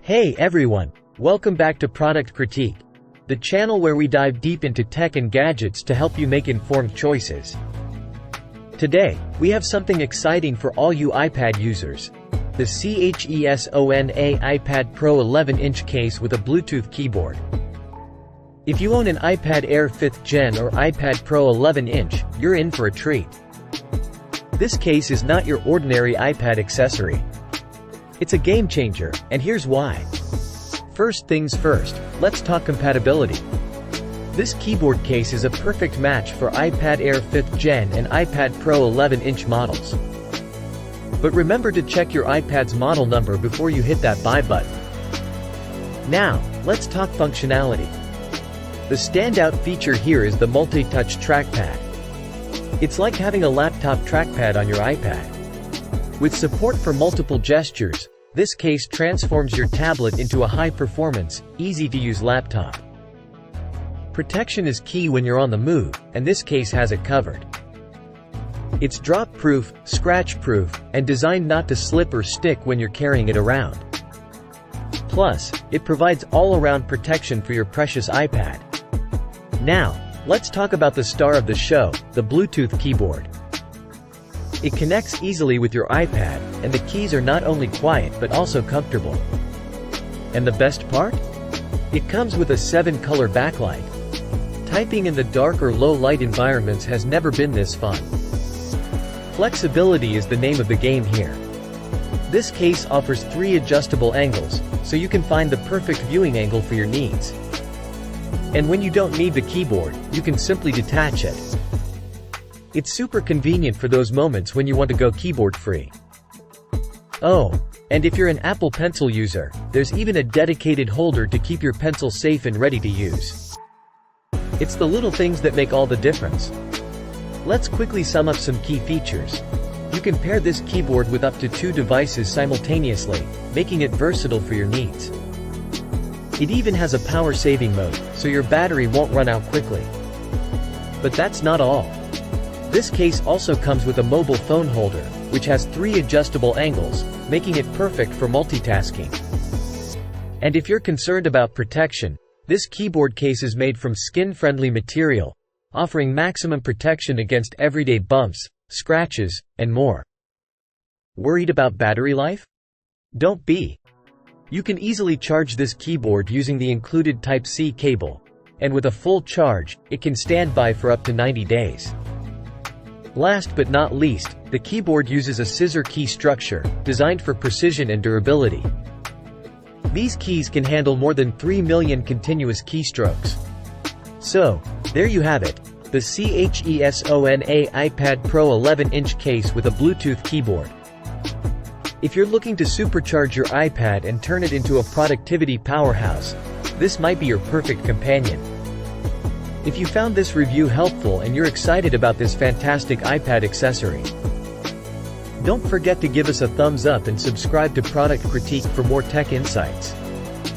Hey everyone, welcome back to Product Critique, the channel where we dive deep into tech and gadgets to help you make informed choices. Today, we have something exciting for all you iPad users. The CHESONA iPad Pro 11-inch case with a Bluetooth keyboard. If you own an iPad Air 5th Gen or iPad Pro 11-inch, you're in for a treat. This case is not your ordinary iPad accessory. It's a game changer, and here's why. First things first, let's talk compatibility. This keyboard case is a perfect match for iPad Air 5th Gen and iPad Pro 11-inch models. But remember to check your iPad's model number before you hit that buy button. Now, let's talk functionality. The standout feature here is the multi-touch trackpad. It's like having a laptop trackpad on your iPad. With support for multiple gestures, this case transforms your tablet into a high-performance, easy-to-use laptop. Protection is key when you're on the move, and this case has it covered. It's drop-proof, scratch-proof, and designed not to slip or stick when you're carrying it around. Plus, it provides all-around protection for your precious iPad. Now, let's talk about the star of the show, the Bluetooth keyboard. It connects easily with your iPad, and the keys are not only quiet but also comfortable. And the best part? It comes with a 7-color backlight. Typing in the dark or low-light environments has never been this fun. Flexibility is the name of the game here. This case offers 3 adjustable angles, so you can find the perfect viewing angle for your needs. And when you don't need the keyboard, you can simply detach it. It's super convenient for those moments when you want to go keyboard-free. Oh, and if you're an Apple Pencil user, there's even a dedicated holder to keep your pencil safe and ready to use. It's the little things that make all the difference. Let's quickly sum up some key features. You can pair this keyboard with up to 2 devices simultaneously, making it versatile for your needs. It even has a power-saving mode, so your battery won't run out quickly. But that's not all. This case also comes with a mobile phone holder, which has 3 adjustable angles, making it perfect for multitasking. And if you're concerned about protection, this keyboard case is made from skin-friendly material, offering maximum protection against everyday bumps, scratches, and more. Worried about battery life? Don't be. You can easily charge this keyboard using the included Type-C cable, and with a full charge, it can stand by for up to 90 days. Last but not least, the keyboard uses a scissor key structure, designed for precision and durability. These keys can handle more than 3 million continuous keystrokes. So, there you have it, the CHESONA iPad Pro 11-inch case with a Bluetooth keyboard. If you're looking to supercharge your iPad and turn it into a productivity powerhouse, this might be your perfect companion. If you found this review helpful and you're excited about this fantastic iPad accessory, don't forget to give us a thumbs up and subscribe to Product Critique for more tech insights.